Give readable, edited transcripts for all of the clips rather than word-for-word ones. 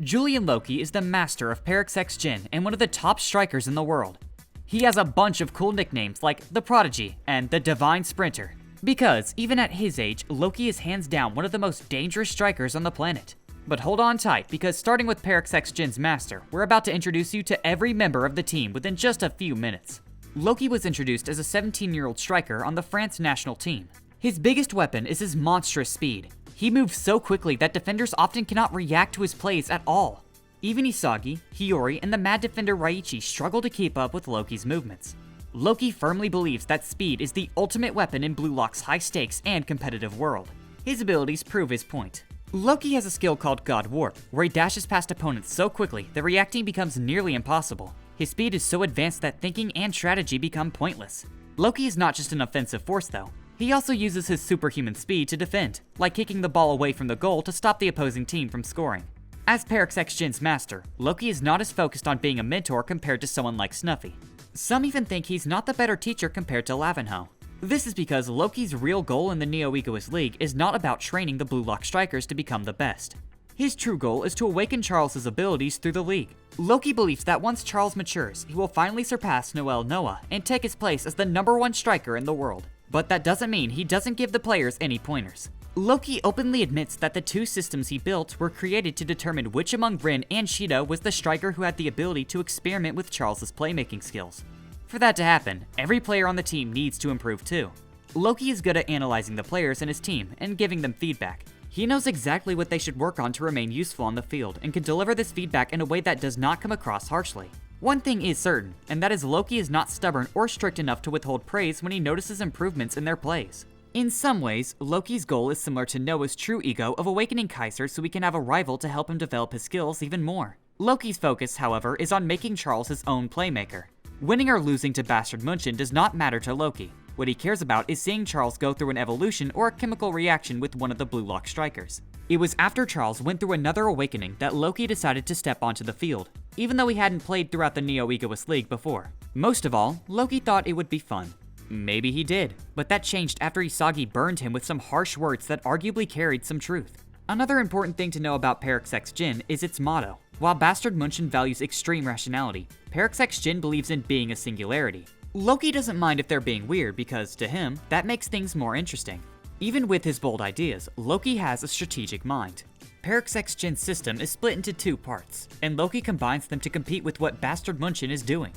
Julian Loki is the master of PXG and one of the top strikers in the world. He has a bunch of cool nicknames like the Prodigy and the Divine Sprinter, because even at his age, Loki is hands down one of the most dangerous strikers on the planet. But hold on tight, because starting with PXG's master, we're about to introduce you to every member of the team within just a few minutes. Loki was introduced as a 17-year-old striker on the France national team. His biggest weapon is his monstrous speed. He moves so quickly that defenders often cannot react to his plays at all. Even Isagi, Hiyori, and the mad defender Raichi struggle to keep up with Loki's movements. Loki firmly believes that speed is the ultimate weapon in Blue Lock's high-stakes and competitive world. His abilities prove his point. Loki has a skill called God Warp, where he dashes past opponents so quickly that reacting becomes nearly impossible. His speed is so advanced that thinking and strategy become pointless. Loki is not just an offensive force though. He also uses his superhuman speed to defend, like kicking the ball away from the goal to stop the opposing team from scoring. As PXG's master, Loki is not as focused on being a mentor compared to someone like Snuffy. Some even think he's not the better teacher compared to Lavenho. This is because Loki's real goal in the Neo-Egoist League is not about training the Blue Lock strikers to become the best. His true goal is to awaken Charles' abilities through the league. Loki believes that once Charles matures, he will finally surpass Noah and take his place as the #1 striker in the world. But that doesn't mean he doesn't give the players any pointers. Loki openly admits that the two systems he built were created to determine which among Rin and Shido was the striker who had the ability to experiment with Charles' playmaking skills. For that to happen, every player on the team needs to improve too. Loki is good at analyzing the players in his team and giving them feedback. He knows exactly what they should work on to remain useful on the field and can deliver this feedback in a way that does not come across harshly. One thing is certain, and that is Loki is not stubborn or strict enough to withhold praise when he notices improvements in their plays. In some ways, Loki's goal is similar to Noah's true ego of awakening Kaiser so he can have a rival to help him develop his skills even more. Loki's focus, however, is on making Charles his own playmaker. Winning or losing to Bastard München does not matter to Loki. What he cares about is seeing Charles go through an evolution or a chemical reaction with one of the Blue Lock strikers. It was after Charles went through another awakening that Loki decided to step onto the field, even though he hadn't played throughout the Neo-Egoist League before. Most of all, Loki thought it would be fun. Maybe he did, but that changed after Isagi burned him with some harsh words that arguably carried some truth. Another important thing to know about PXG is its motto. While Bastard München values extreme rationality, PXG believes in being a singularity. Loki doesn't mind if they're being weird because, to him, that makes things more interesting. Even with his bold ideas, Loki has a strategic mind. PXG's system is split into two parts, and Loki combines them to compete with what Bastard München is doing.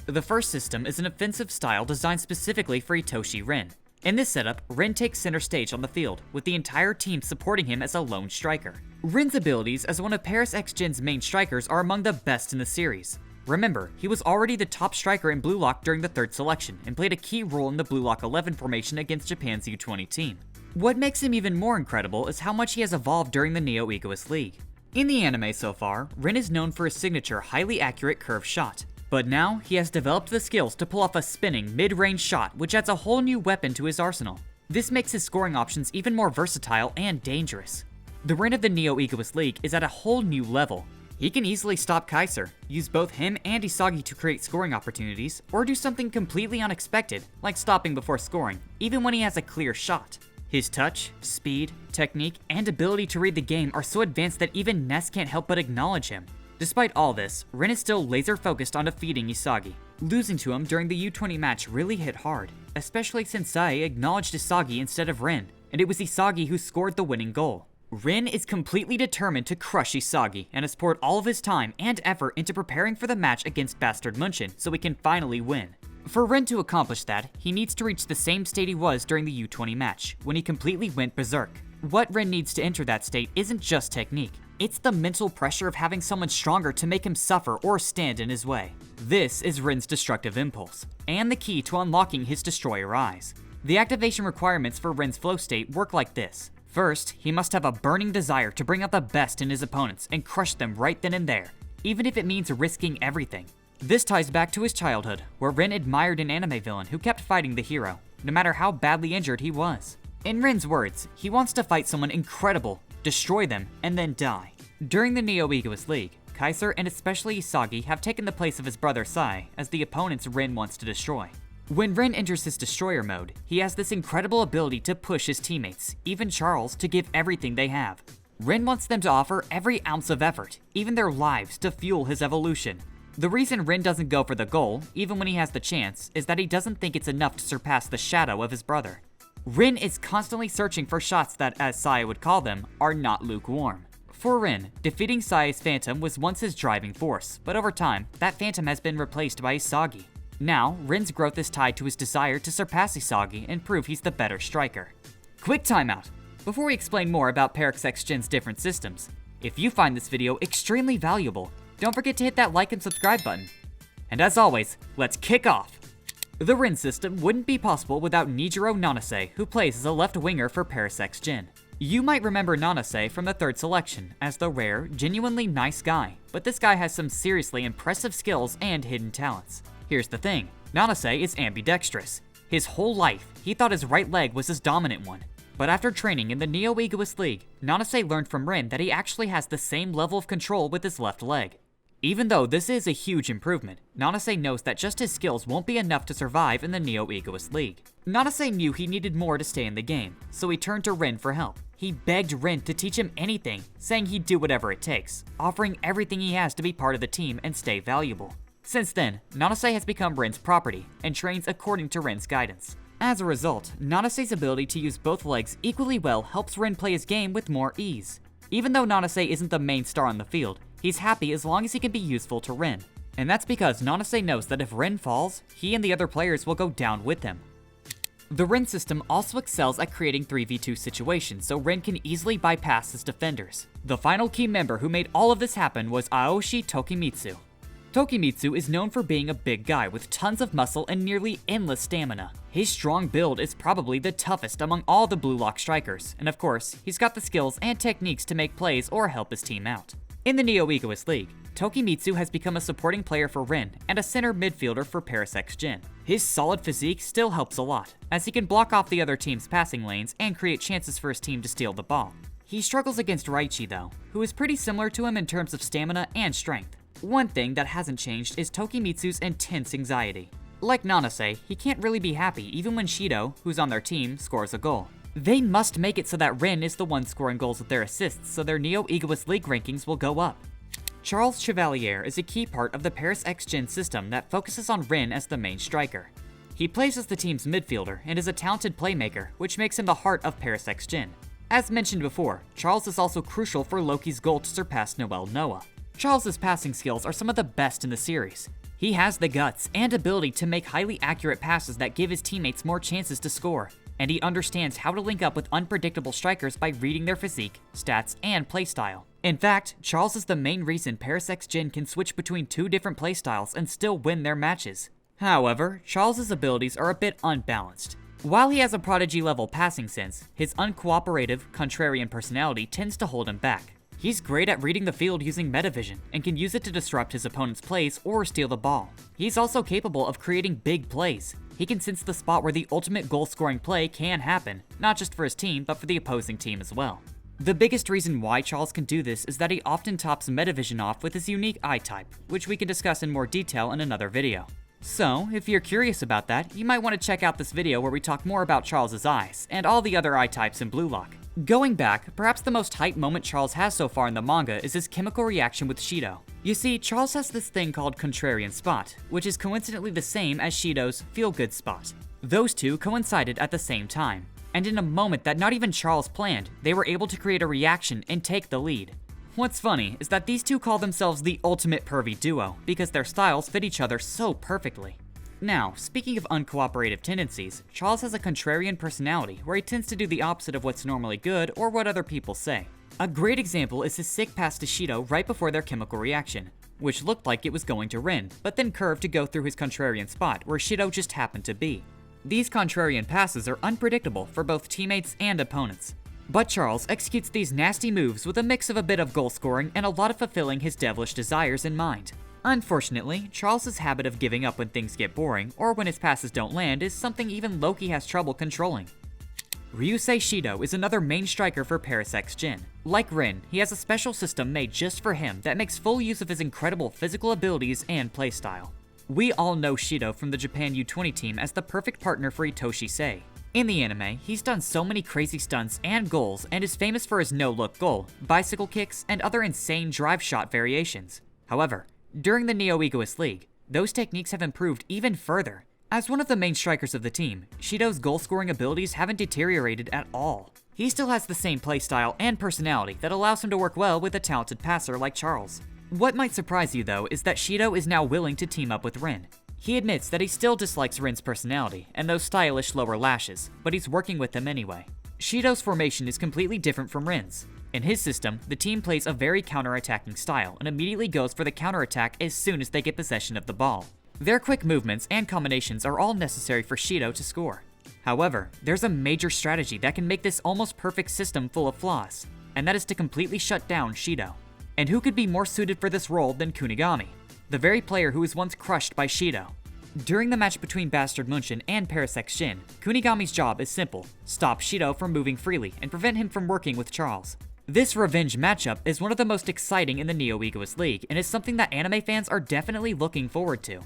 The first system is an offensive style designed specifically for Itoshi Rin. In this setup, Rin takes center stage on the field, with the entire team supporting him as a lone striker. Rin's abilities as one of PXG's main strikers are among the best in the series. Remember, he was already the top striker in Blue Lock during the third selection, and played a key role in the Blue Lock 11 formation against Japan's U20 team. What makes him even more incredible is how much he has evolved during the Neo-Egoist League. In the anime so far, Rin is known for his signature highly accurate curve shot. But now, he has developed the skills to pull off a spinning, mid-range shot which adds a whole new weapon to his arsenal. This makes his scoring options even more versatile and dangerous. The Rin of the Neo-Egoist League is at a whole new level. He can easily stop Kaiser, use both him and Isagi to create scoring opportunities, or do something completely unexpected, like stopping before scoring, even when he has a clear shot. His touch, speed, technique, and ability to read the game are so advanced that even Ness can't help but acknowledge him. Despite all this, Rin is still laser focused on defeating Isagi. Losing to him during the U20 match really hit hard, especially since Sai acknowledged Isagi instead of Rin, and it was Isagi who scored the winning goal. Rin is completely determined to crush Isagi and has poured all of his time and effort into preparing for the match against Bastard München so he can finally win. For Rin to accomplish that, he needs to reach the same state he was during the U20 match, when he completely went berserk. What Rin needs to enter that state isn't just technique, it's the mental pressure of having someone stronger to make him suffer or stand in his way. This is Rin's destructive impulse, and the key to unlocking his Destroyer Eyes. The activation requirements for Rin's flow state work like this. First, he must have a burning desire to bring out the best in his opponents and crush them right then and there, even if it means risking everything. This ties back to his childhood, where Rin admired an anime villain who kept fighting the hero, no matter how badly injured he was. In Rin's words, he wants to fight someone incredible, destroy them, and then die. During the Neo-Egoist League, Kaiser and especially Isagi have taken the place of his brother Sai as the opponents Rin wants to destroy. When Rin enters his Destroyer mode, he has this incredible ability to push his teammates, even Charles, to give everything they have. Rin wants them to offer every ounce of effort, even their lives, to fuel his evolution. The reason Rin doesn't go for the goal, even when he has the chance, is that he doesn't think it's enough to surpass the shadow of his brother. Rin is constantly searching for shots that, as Saya would call them, are not lukewarm. For Rin, defeating Saya's Phantom was once his driving force, but over time, that Phantom has been replaced by Isagi. Now, Rin's growth is tied to his desire to surpass Isagi and prove he's the better striker. Quick timeout! Before we explain more about PXG's different systems, if you find this video extremely valuable, don't forget to hit that like and subscribe button. And as always, let's kick off! The Rin system wouldn't be possible without Nijiro Nanase, who plays as a left winger for PXG. You might remember Nanase from the third selection as the rare, genuinely nice guy, but this guy has some seriously impressive skills and hidden talents. Here's the thing, Nanase is ambidextrous. His whole life, he thought his right leg was his dominant one. But after training in the Neo-Egoist League, Nanase learned from Rin that he actually has the same level of control with his left leg. Even though this is a huge improvement, Nanase knows that just his skills won't be enough to survive in the Neo-Egoist League. Nanase knew he needed more to stay in the game, so he turned to Rin for help. He begged Rin to teach him anything, saying he'd do whatever it takes, offering everything he has to be part of the team and stay valuable. Since then, Nanase has become Rin's property, and trains according to Rin's guidance. As a result, Nanase's ability to use both legs equally well helps Rin play his game with more ease. Even though Nanase isn't the main star on the field, he's happy as long as he can be useful to Rin. And that's because Nanase knows that if Rin falls, he and the other players will go down with him. The Rin system also excels at creating 3v2 situations so Rin can easily bypass his defenders. The final key member who made all of this happen was Aoshi Tokimitsu. Tokimitsu is known for being a big guy with tons of muscle and nearly endless stamina. His strong build is probably the toughest among all the Blue Lock strikers, and of course, he's got the skills and techniques to make plays or help his team out. In the Neo-Egoist League, Tokimitsu has become a supporting player for Rin and a center midfielder for PXG. His solid physique still helps a lot, as he can block off the other team's passing lanes and create chances for his team to steal the ball. He struggles against Raichi though, who is pretty similar to him in terms of stamina and strength. One thing that hasn't changed is Tokimitsu's intense anxiety. Like Nanase, he can't really be happy even when Shido, who's on their team, scores a goal. They must make it so that Rin is the one scoring goals with their assists so their Neo-Egoist League rankings will go up. Charles Chevalier is a key part of the PXG system that focuses on Rin as the main striker. He plays as the team's midfielder and is a talented playmaker, which makes him the heart of PXG. As mentioned before, Charles is also crucial for Loki's goal to surpass Noel Noah. Charles's passing skills are some of the best in the series. He has the guts and ability to make highly accurate passes that give his teammates more chances to score, and he understands how to link up with unpredictable strikers by reading their physique, stats, and playstyle. In fact, Charles is the main reason PXG can switch between two different playstyles and still win their matches. However, Charles's abilities are a bit unbalanced. While he has a prodigy-level passing sense, his uncooperative, contrarian personality tends to hold him back. He's great at reading the field using metavision, and can use it to disrupt his opponent's plays or steal the ball. He's also capable of creating big plays. He can sense the spot where the ultimate goal-scoring play can happen, not just for his team, but for the opposing team as well. The biggest reason why Charles can do this is that he often tops metavision off with his unique eye type, which we can discuss in more detail in another video. So, if you're curious about that, you might want to check out this video where we talk more about Charles's eyes, and all the other eye types in Blue Lock. Going back, perhaps the most hype moment Charles has so far in the manga is his chemical reaction with Shido. You see, Charles has this thing called contrarian spot, which is coincidentally the same as Shido's feel-good spot. Those two coincided at the same time, and in a moment that not even Charles planned, they were able to create a reaction and take the lead. What's funny is that these two call themselves the ultimate pervy duo, because their styles fit each other so perfectly. Now, speaking of uncooperative tendencies, Charles has a contrarian personality where he tends to do the opposite of what's normally good or what other people say. A great example is his sick pass to Shido right before their chemical reaction, which looked like it was going to Rin, but then curved to go through his contrarian spot where Shido just happened to be. These contrarian passes are unpredictable for both teammates and opponents. But Charles executes these nasty moves with a mix of a bit of goal scoring and a lot of fulfilling his devilish desires in mind. Unfortunately, Charles' habit of giving up when things get boring or when his passes don't land is something even Loki has trouble controlling. Ryusei Shido is another main striker for PXG. Like Rin, he has a special system made just for him that makes full use of his incredible physical abilities and playstyle. We all know Shido from the Japan U20 team as the perfect partner for Itoshi Sei. In the anime, he's done so many crazy stunts and goals and is famous for his no-look goal, bicycle kicks, and other insane drive shot variations. However, during the Neo-Egoist League, those techniques have improved even further. As one of the main strikers of the team, Shido's goal-scoring abilities haven't deteriorated at all. He still has the same playstyle and personality that allows him to work well with a talented passer like Charles. What might surprise you though is that Shido is now willing to team up with Rin. He admits that he still dislikes Rin's personality and those stylish lower lashes, but he's working with them anyway. Shido's formation is completely different from Rin's. In his system, the team plays a very counter-attacking style and immediately goes for the counter-attack as soon as they get possession of the ball. Their quick movements and combinations are all necessary for Shido to score. However, there's a major strategy that can make this almost perfect system full of flaws, and that is to completely shut down Shido. And who could be more suited for this role than Kunigami, the very player who was once crushed by Shido? During the match between Bastard München and PXG, Kunigami's job is simple: stop Shido from moving freely and prevent him from working with Charles. This revenge matchup is one of the most exciting in the Neo-Egoist League and is something that anime fans are definitely looking forward to.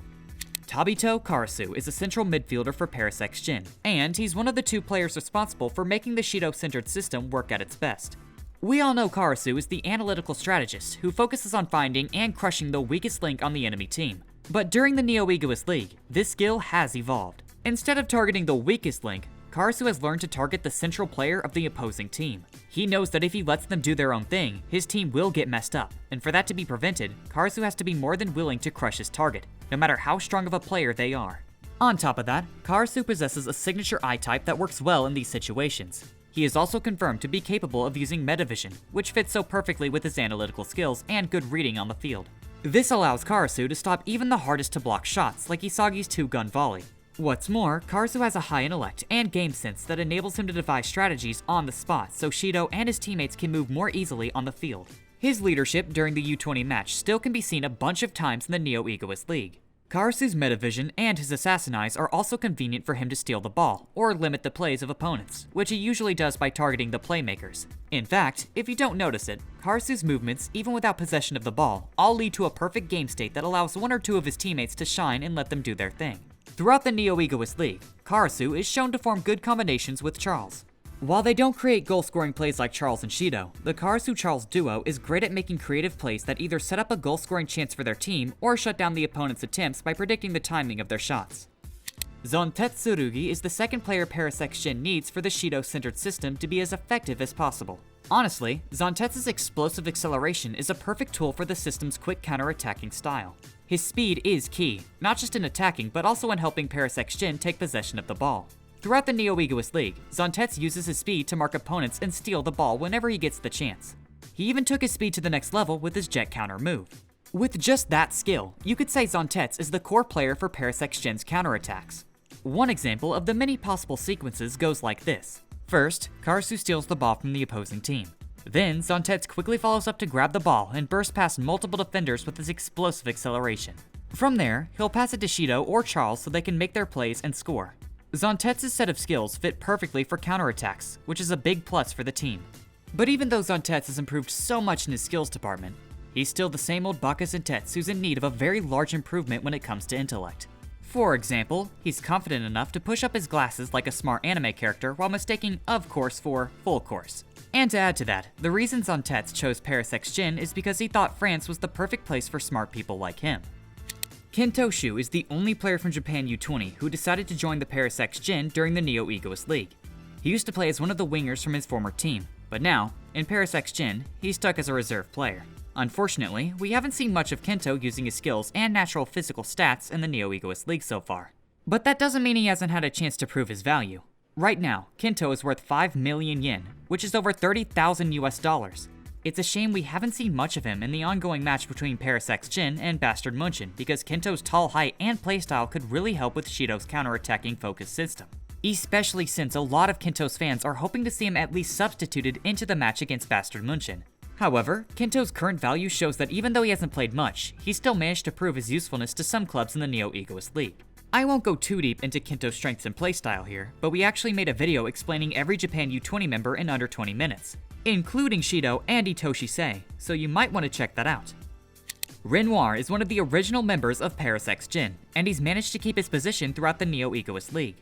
Tabito Karasu is a central midfielder for PXG, and he's one of the two players responsible for making the Shido-centered system work at its best. We all know Karasu is the analytical strategist who focuses on finding and crushing the weakest link on the enemy team. But during the Neo-Egoist League, this skill has evolved. Instead of targeting the weakest link, Karasu has learned to target the central player of the opposing team. He knows that if he lets them do their own thing, his team will get messed up, and for that to be prevented, Karasu has to be more than willing to crush his target, no matter how strong of a player they are. On top of that, Karasu possesses a signature eye type that works well in these situations. He is also confirmed to be capable of using metavision, which fits so perfectly with his analytical skills and good reading on the field. This allows Karasu to stop even the hardest to block shots like Isagi's 2-gun volley. What's more, Karasu has a high intellect and game sense that enables him to devise strategies on the spot so Shido and his teammates can move more easily on the field. His leadership during the U20 match still can be seen a bunch of times in the Neo-Egoist League. Karasu's metavision and his assassin eyes are also convenient for him to steal the ball, or limit the plays of opponents, which he usually does by targeting the playmakers. In fact, if you don't notice it, Karasu's movements, even without possession of the ball, all lead to a perfect game state that allows one or two of his teammates to shine and let them do their thing. Throughout the Neo-Egoist League, Karasu is shown to form good combinations with Charles. While they don't create goal-scoring plays like Charles and Shido, the Karasu-Charles duo is great at making creative plays that either set up a goal-scoring chance for their team or shut down the opponent's attempts by predicting the timing of their shots. Zontetsurugi is the second player PXG needs for the Shido-centered system to be as effective as possible. Honestly, Zontetsu's explosive acceleration is a perfect tool for the system's quick counter-attacking style. His speed is key, not just in attacking but also in helping PXG take possession of the ball. Throughout the Neo-Egoist League, Zontetsu uses his speed to mark opponents and steal the ball whenever he gets the chance. He even took his speed to the next level with his jet counter move. With just that skill, you could say Zontetsu is the core player for PXG's counterattacks. One example of the many possible sequences goes like this. First, Karasu steals the ball from the opposing team. Then, Zontetsu quickly follows up to grab the ball and burst past multiple defenders with his explosive acceleration. From there, he'll pass it to Shido or Charles so they can make their plays and score. Zontetsu's set of skills fit perfectly for counterattacks, which is a big plus for the team. But even though Zontetsu has improved so much in his skills department, he's still the same old Baka Zentetsu who's in need of a very large improvement when it comes to intellect. For example, he's confident enough to push up his glasses like a smart anime character while mistaking of course for full course. And to add to that, the reason Zontetsu chose PXG is because he thought France was the perfect place for smart people like him. Kento Shu is the only player from Japan U20 who decided to join the PXG during the Neo-Egoist League. He used to play as one of the wingers from his former team, but now, in PXG, he's stuck as a reserve player. Unfortunately, we haven't seen much of Kento using his skills and natural physical stats in the Neo-Egoist League so far. But that doesn't mean he hasn't had a chance to prove his value. Right now, Kento is worth 5 million yen, which is over $30,000. It's a shame we haven't seen much of him in the ongoing match between PXG and Bastard München because Kento's tall height and playstyle could really help with Shido's counter-attacking focus system. Especially since a lot of Kento's fans are hoping to see him at least substituted into the match against Bastard München. However, Kento's current value shows that even though he hasn't played much, he's still managed to prove his usefulness to some clubs in the Neo-Egoist League. I won't go too deep into Kento's strengths and playstyle here, but we actually made a video explaining every Japan U20 member in under 20 minutes. Including Shido and Itoshi Sei, so you might want to check that out. Renoir is one of the original members of PXG, and he's managed to keep his position throughout the Neo-Egoist League.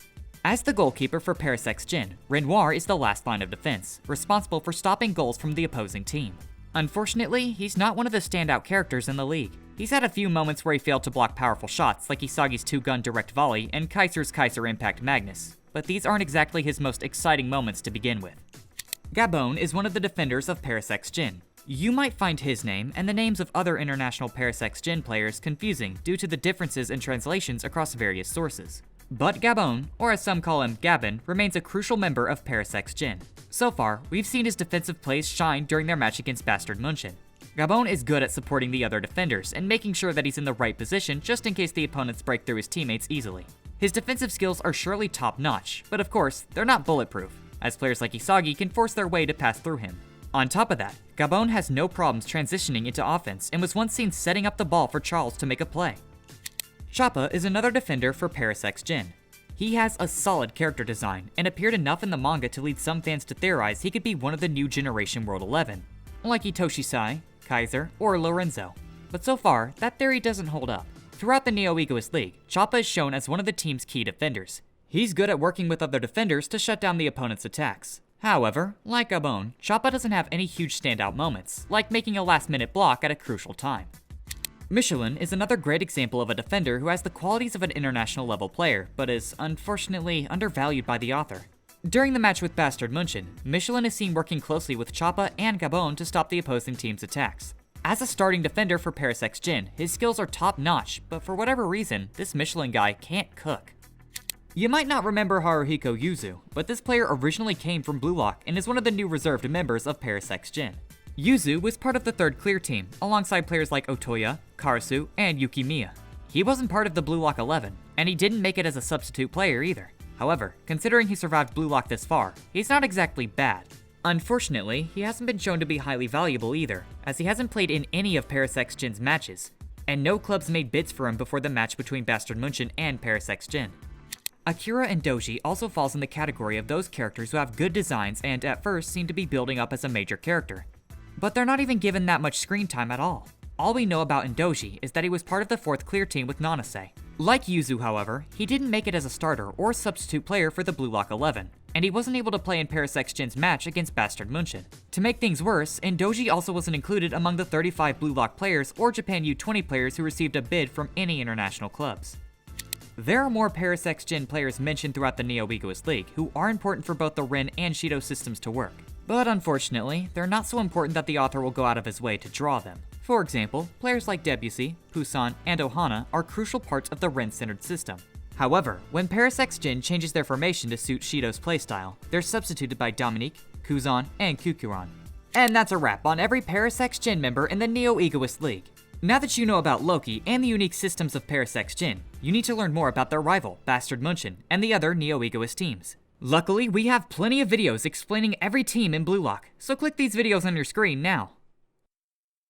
As the goalkeeper for PXG Jin, Renoir is the last line of defense, responsible for stopping goals from the opposing team. Unfortunately, he's not one of the standout characters in the league. He's had a few moments where he failed to block powerful shots like Isagi's 2-gun direct volley and Kaiser's Kaiser Impact Magnus, but these aren't exactly his most exciting moments to begin with. Gabon is one of the defenders of PXG Jin. You might find his name and the names of other international PXG Jin players confusing due to the differences in translations across various sources. But Gabon, or as some call him Gabon, remains a crucial member of PXG Jin. So far, we've seen his defensive plays shine during their match against Bastard München. Gabon is good at supporting the other defenders and making sure that he's in the right position just in case the opponents break through his teammates easily. His defensive skills are surely top-notch, but of course, they're not bulletproof, as players like Isagi can force their way to pass through him. On top of that, Gabon has no problems transitioning into offense and was once seen setting up the ball for Charles to make a play. Choppa is another defender for PXG Jin. He has a solid character design and appeared enough in the manga to lead some fans to theorize he could be one of the new generation World 11, like Itoshi Sai, Kaiser, or Lorenzo. But so far, that theory doesn't hold up. Throughout the Neo-Egoist League, Choppa is shown as one of the team's key defenders. He's good at working with other defenders to shut down the opponent's attacks. However, like Gabon, Choppa doesn't have any huge standout moments, like making a last-minute block at a crucial time. Michelin is another great example of a defender who has the qualities of an international level player, but is unfortunately undervalued by the author. During the match with Bastard München, Michelin is seen working closely with Choppa and Gabon to stop the opposing team's attacks. As a starting defender for PXG Jin, his skills are top-notch, but for whatever reason, this Michelin guy can't cook. You might not remember Haruhiko Yuzu, but this player originally came from Blue Lock and is one of the new reserved members of PXG Jin. Yuzu was part of the third clear team, alongside players like Otoya, Karasu, and Yukimiya. He wasn't part of the Blue Lock 11, and he didn't make it as a substitute player either. However, considering he survived Blue Lock this far, he's not exactly bad. Unfortunately, he hasn't been shown to be highly valuable either, as he hasn't played in any of PXG Jin's matches, and no clubs made bids for him before the match between Bastard München and PXG Jin. Akira and Doji also falls in the category of those characters who have good designs and at first seem to be building up as a major character. But they're not even given that much screen time at all. All we know about Indoji is that he was part of the 4th clear team with Nanase. Like Yuzu, however, he didn't make it as a starter or substitute player for the Blue Lock 11, and he wasn't able to play in PXG Jin's match against Bastard München. To make things worse, Indoji also wasn't included among the 35 Blue Lock players or Japan U20 players who received a bid from any international clubs. There are more PXG Jin players mentioned throughout the Neo-Egoist League who are important for both the Ren and Shido systems to work. But unfortunately, they're not so important that the author will go out of his way to draw them. For example, players like Debussy, Pusan, and Ohana are crucial parts of the Ren-centered system. However, when PXG Jin changes their formation to suit Shido's playstyle, they're substituted by Dominique, Kuzan, and Kukuran. And that's a wrap on every PXG Jin member in the Neo-Egoist League. Now that you know about Loki and the unique systems of PXG Jin, you need to learn more about their rival, Bastard München, and the other Neo-Egoist teams. Luckily, we have plenty of videos explaining every team in Blue Lock, so click these videos on your screen now.